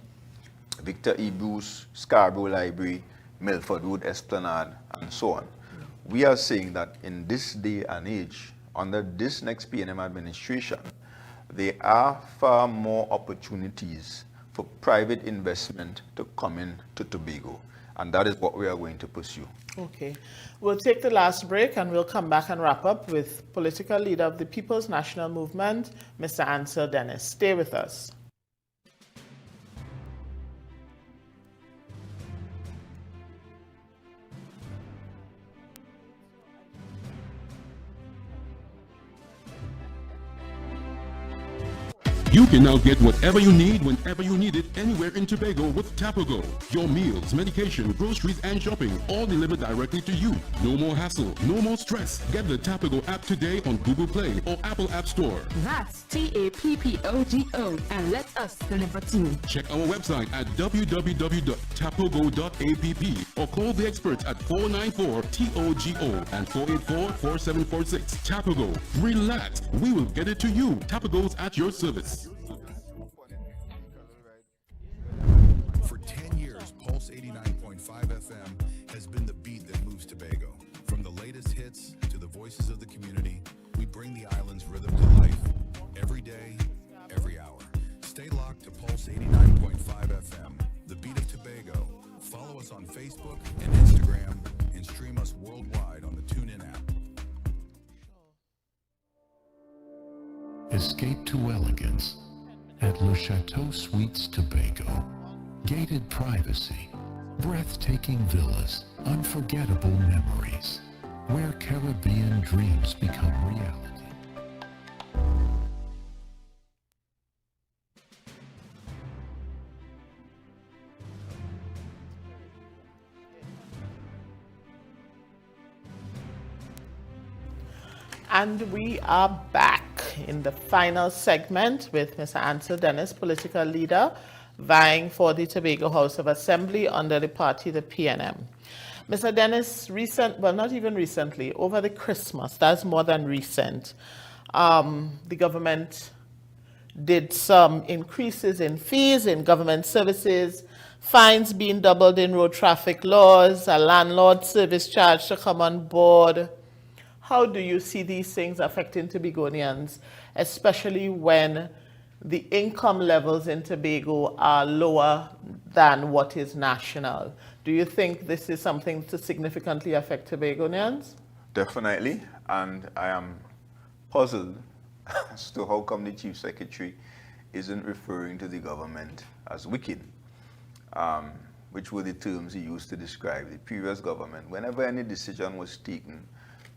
Victor E. Bruce, Scarborough Library, Milford Road Esplanade, and so on. We are saying that in this day and age, under this next PNM administration, there are far more opportunities for private investment to come in to Tobago. And that is what we are going to pursue. Okay. We'll take the last break and we'll come back and wrap up with political leader of the People's National Movement, Mr. Ancil Dennis. Stay with us. You can now get whatever you need whenever you need it anywhere in Tobago with Tobago. Your meals, medication, groceries, and shopping all delivered directly to you. No more hassle, no more stress. Get the Tobago app today on Google Play or Apple App Store. That's TAPPOGO, and let us deliver to you. Check our website at www.tobago.app or call the experts at 494-TOGO and 484-4746. Tobago. Relax. We will get it to you. Tobago's at your service. For 10 years, Pulse 89.5 FM has been the beat that moves Tobago. From the latest hits to the voices of the community, we bring the island's rhythm to life. Every day, every hour. Stay locked to Pulse 89.5 FM, the beat of Tobago. Follow us on Facebook and Instagram, and stream us worldwide on the TuneIn app. Escape to elegance at Le Chateau Suites Tobago. Gated privacy, breathtaking villas, unforgettable memories, where Caribbean dreams become reality. And we are back in the final segment with Mr. Ancil Dennis, political leader, vying for the Tobago House of Assembly under the party, the PNM. Mr. Dennis, not even recently, over the Christmas, that's more than recent, the government did some increases in fees in government services, fines being doubled in road traffic laws, a landlord service charge to come on board. How do you see these things affecting Tobagonians, especially when the income levels in Tobago are lower than what is national? Do you think this is something to significantly affect Tobagonians? Definitely, and I am puzzled as to how come the Chief Secretary isn't referring to the government as wicked, which were the terms he used to describe the previous government. Whenever any decision was taken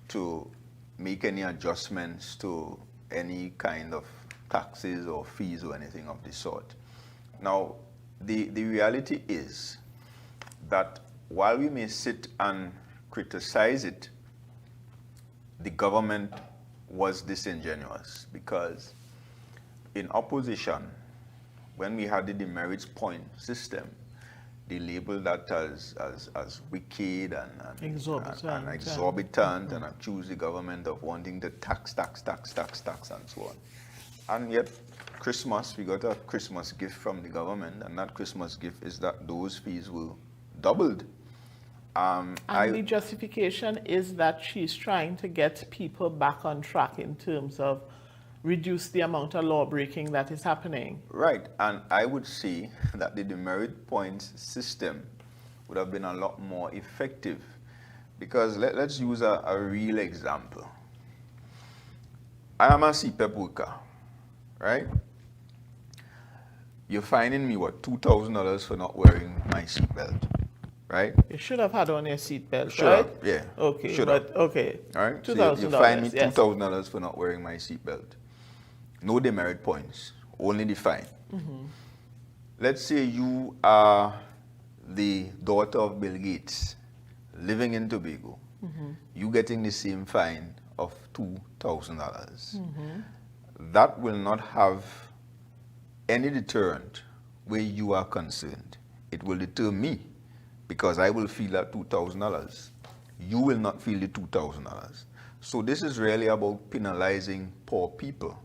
to make any adjustments to any kind of taxes or fees or anything of the sort, Now, the reality is that while we may sit and criticize it, the government was disingenuous, because in opposition, when we had the demerits point system, they labeled that as wicked and exorbitant, and accused the government of wanting to tax, and so on. And yet, Christmas, we got a Christmas gift from the government, and that Christmas gift is that those fees were doubled. And the justification is that she's trying to get people back on track in terms of reduce the amount of law breaking that is happening. Right, and I would say that the demerit points system would have been a lot more effective, because let's use a real example. I am a CPEP worker, right? You're fining me, what, $2,000 for not wearing my seatbelt, right? You should have had on your seatbelt, Should right? have, yeah. Okay, Should but have. okay. All right, $2,000. so you fine me yes. $2,000 for not wearing my seatbelt. No demerit points, only the fine. Let's say you are the daughter of Bill Gates, living in Tobago. You getting the same fine of $2,000. That will not have any deterrent where you are concerned. It will deter me, because I will feel that $2,000. You will not feel the $2,000. So this is really about penalizing poor people,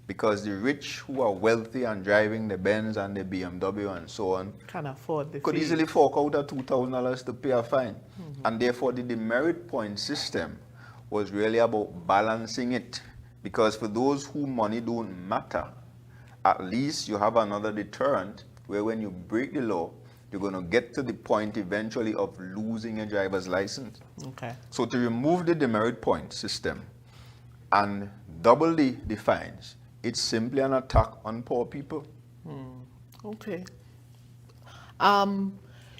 because the rich who are wealthy and driving the Benz and the BMW and so on Can afford the could fee. easily fork out a $2,000 to pay a fine. And therefore the demerit point system was really about balancing it, because for those who money don't matter, at least you have another deterrent where when you break the law, you're going to get to the point eventually of losing a driver's license. Okay. So to remove the demerit point system and double the fines, it's simply an attack on poor people. Okay.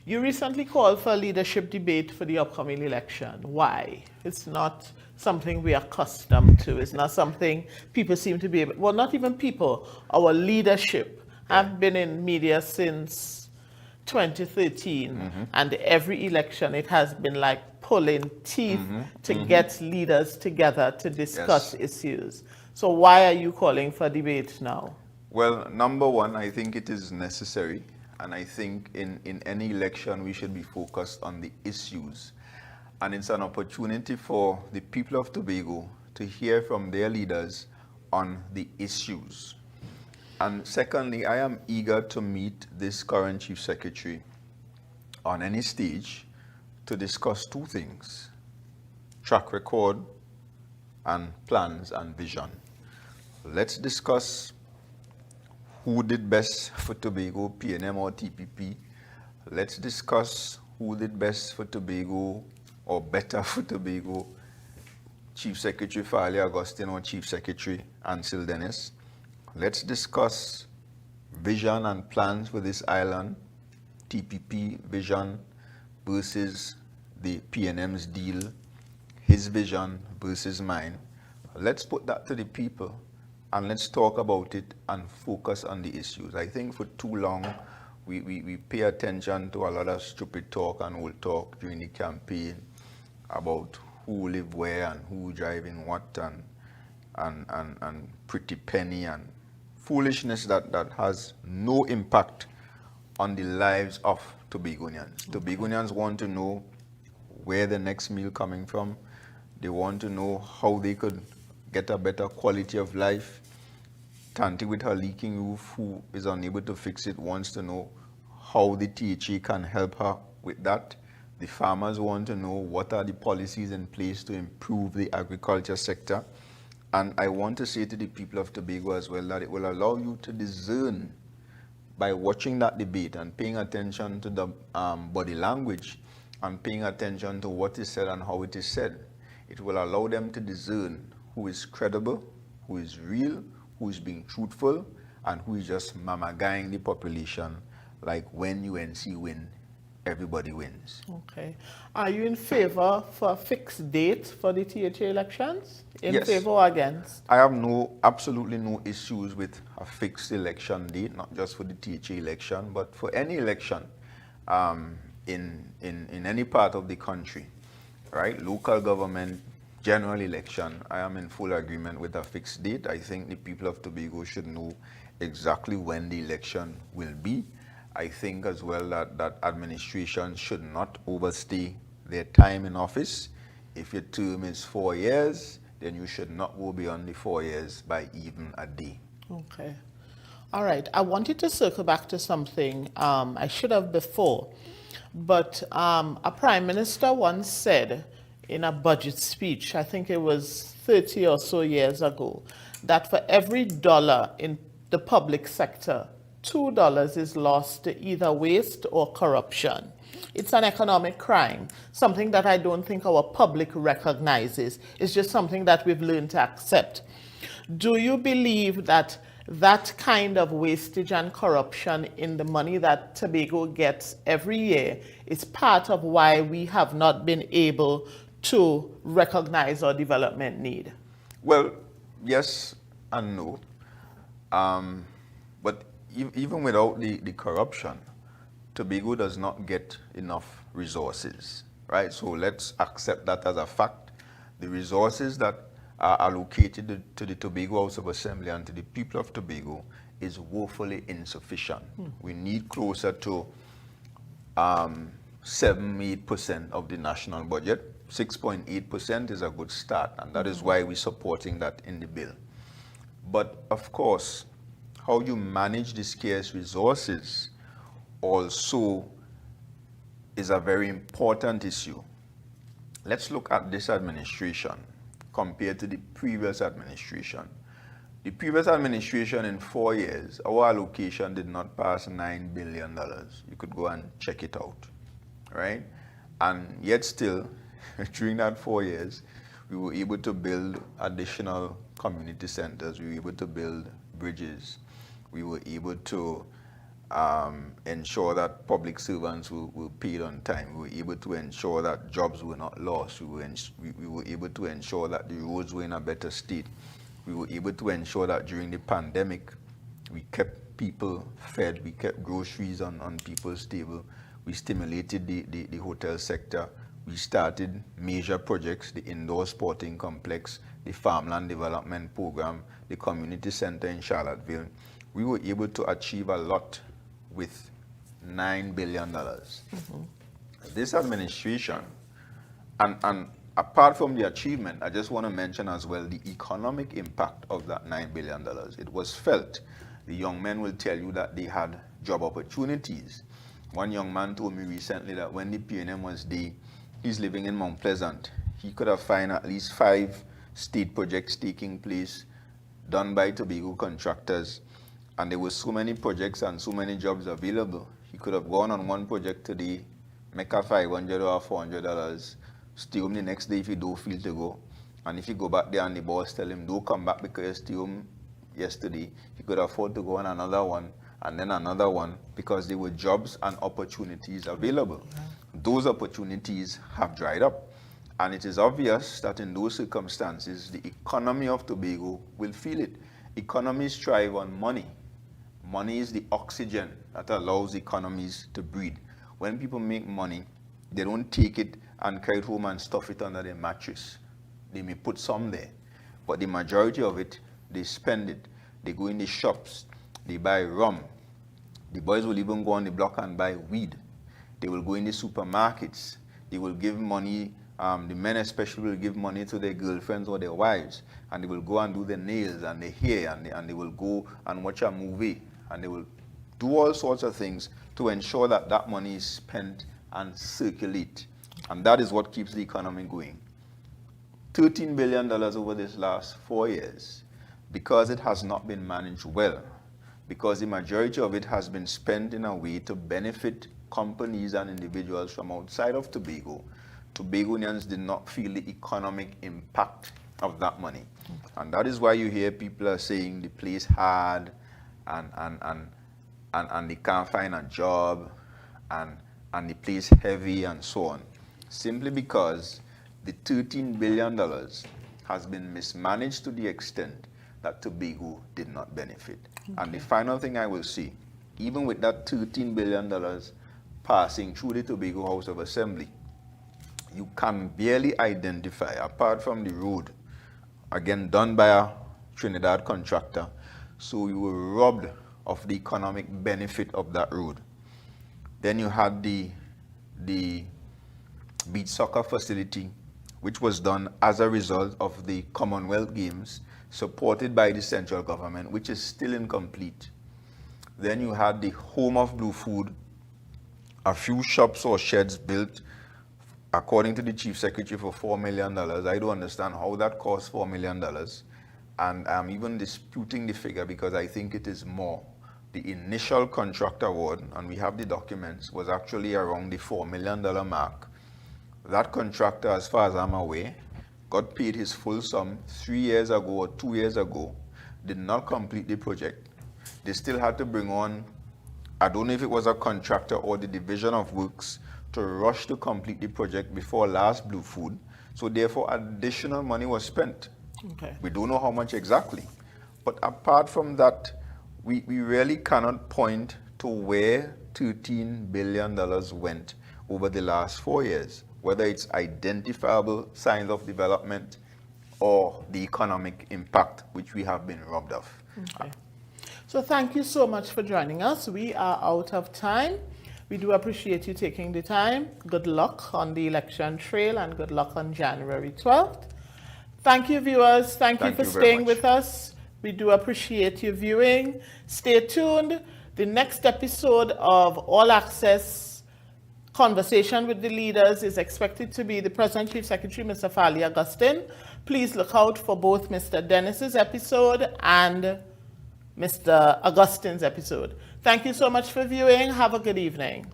You recently called for a leadership debate for the upcoming election. Why? It's not something we are accustomed to. It's not something people seem to be able, well, not even people, our leadership have been in media since 2013, and every election it has been like pulling teeth to get leaders together to discuss issues. So why are you calling for debate now? Well, number one, I think it is necessary. And I think in any election, we should be focused on the issues. And it's an opportunity for the people of Tobago to hear from their leaders on the issues. And secondly, I am eager to meet this current Chief Secretary on any stage to discuss two things: track record and plans and vision. Let's discuss who did best for Tobago, PNM or TPP. Let's discuss who did best for Tobago or better for Tobago, Chief Secretary Farley Augustine or Chief Secretary Ancil Dennis. Let's discuss vision and plans for this island, TPP vision versus the PNM's deal, his vision versus mine. Let's put that to the people. And let's talk about it and focus on the issues. I think for too long, we pay attention to a lot of stupid talk and old talk during the campaign about who live where and who driving what and pretty penny and foolishness that has no impact on the lives of Tobagonians. Tobagonians want to know where the next meal coming from. They want to know how they could get a better quality of life. Tanti with her leaking roof, who is unable to fix it, wants to know how the THA can help her with that. The farmers want to know what are the policies in place to improve the agriculture sector. And I want to say to the people of Tobago as well that it will allow you to discern by watching that debate and paying attention to the body language and paying attention to what is said and how it is said. It will allow them to discern who is credible, who is real, who is being truthful, and who is just mamagaing the population like when UNC win everybody wins. Okay. Are you in favor for a fixed date for the THA elections? In Yes. favor or against? I have absolutely no issues with a fixed election date, not just for the THA election, but for any election in any part of the country, right? Local government, general election, I am in full agreement with a fixed date. I think the people of Tobago should know exactly when the election will be. I think as well that administration should not overstay their time in office. If your term is 4 years, then you should not go beyond the 4 years by even a day. Okay. All right. I wanted to circle back to something I should have before, but a prime minister once said in a budget speech, I think it was 30 or so years ago, that for every dollar in the public sector, $2 is lost to either waste or corruption. It's an economic crime, something that I don't think our public recognizes. It's just something that we've learned to accept. Do you believe that that kind of wastage and corruption in the money that Tobago gets every year is part of why we have not been able to recognize our development need? Well, yes and no. But even without the corruption, Tobago does not get enough resources, right? So let's accept that as a fact. The resources that are allocated to the Tobago House of Assembly and to the people of Tobago is woefully insufficient. We need closer to 7-8% of the national budget. 6.8% is a good start, and that is why we're supporting that in the bill. But of course, how you manage the scarce resources also is a very important issue. Let's look at this administration compared to the previous administration. The previous administration in 4 years, our allocation did not pass $9 billion. You could go and check it out, right? And yet still, during that 4 years, we were able to build additional community centers. We were able to build bridges. We were able to ensure that public servants were paid on time. We were able to ensure that jobs were not lost. We were able to ensure that the roads were in a better state. We were able to ensure that during the pandemic, we kept people fed, we kept groceries on people's table. We stimulated the hotel sector. We started major projects, the indoor sporting complex, the farmland development program, the community center in Charlottesville. We were able to achieve a lot with $9 billion. This administration, and apart from the achievement, I just want to mention as well the economic impact of that $9 billion. It was felt. The young men will tell you that they had job opportunities. One young man told me recently that when the PNM was there, he's living in Mount Pleasant. He could have found at least 5 state projects taking place done by Tobago contractors, and there were so many projects and so many jobs available. He could have gone on one project today, make a $500 or $400, stay home the next day if you don't feel to go. And if you go back there and the boss tell him, don't come back because you stay home yesterday, he could afford to go on another one and then another one because there were jobs and opportunities available. Those opportunities have dried up. And it is obvious that in those circumstances, the economy of Tobago will feel it. Economies thrive on money. Money is the oxygen that allows economies to breathe. When people make money, they don't take it and carry it home and stuff it under their mattress. They may put some there, but the majority of it, they spend it. They go in the shops, they buy rum. The boys will even go on the block and buy weed. They will go in the supermarkets. They will give money, the men especially will give money to their girlfriends or their wives, and they will go and do their nails and their hair, and they will go and watch a movie, and they will do all sorts of things to ensure that that money is spent and circulate. And that is what keeps the economy going. $13 billion over this last 4 years, because it has not been managed well, because the majority of it has been spent in a way to benefit companies and individuals from outside of Tobago. Tobagonians did not feel the economic impact of that money. And that is why you hear people are saying the place hard and they can't find a job and and the place heavy and so on, simply because the $13 billion has been mismanaged to the extent that Tobago did not benefit. Okay. And the final thing I will say, even with that $13 billion passing through the Tobago House of Assembly, you can barely identify, apart from the road, again done by a Trinidad contractor, so you were robbed of the economic benefit of that road. Then you had the beach soccer facility, which was done as a result of the Commonwealth Games, supported by the central government, which is still incomplete. Then you had the home of Blue Food, a few shops or sheds built, according to the Chief Secretary, for $4 million. I don't understand how that cost $4 million. And I'm even disputing the figure because I think it is more. The initial contract award, and we have the documents, was actually around the $4 million mark. That contractor, as far as I'm aware, got paid his full sum 3 years ago or 2 years ago, did not complete the project. They still had to bring on, I don't know if it was a contractor or the division of works, to rush to complete the project before last Blue Food. So therefore, additional money was spent. Okay. We don't know how much exactly. But apart from that, we really cannot point to where $13 billion went over the last 4 years, whether it's identifiable signs of development or the economic impact, which we have been robbed of. Okay. So thank you so much for joining us. We are out of time. We do appreciate you taking the time. Good luck on the election trail and good luck on January 12th. Thank you, viewers. Thank you for staying with us. We do appreciate you viewing. Stay tuned. The next episode of All Access Conversation with the Leaders is expected to be the President Chief Secretary, Mr. Fali Augustine. Please look out for both Mr. Dennis's episode and Mr. Augustine's episode. Thank you so much for viewing. Have a good evening.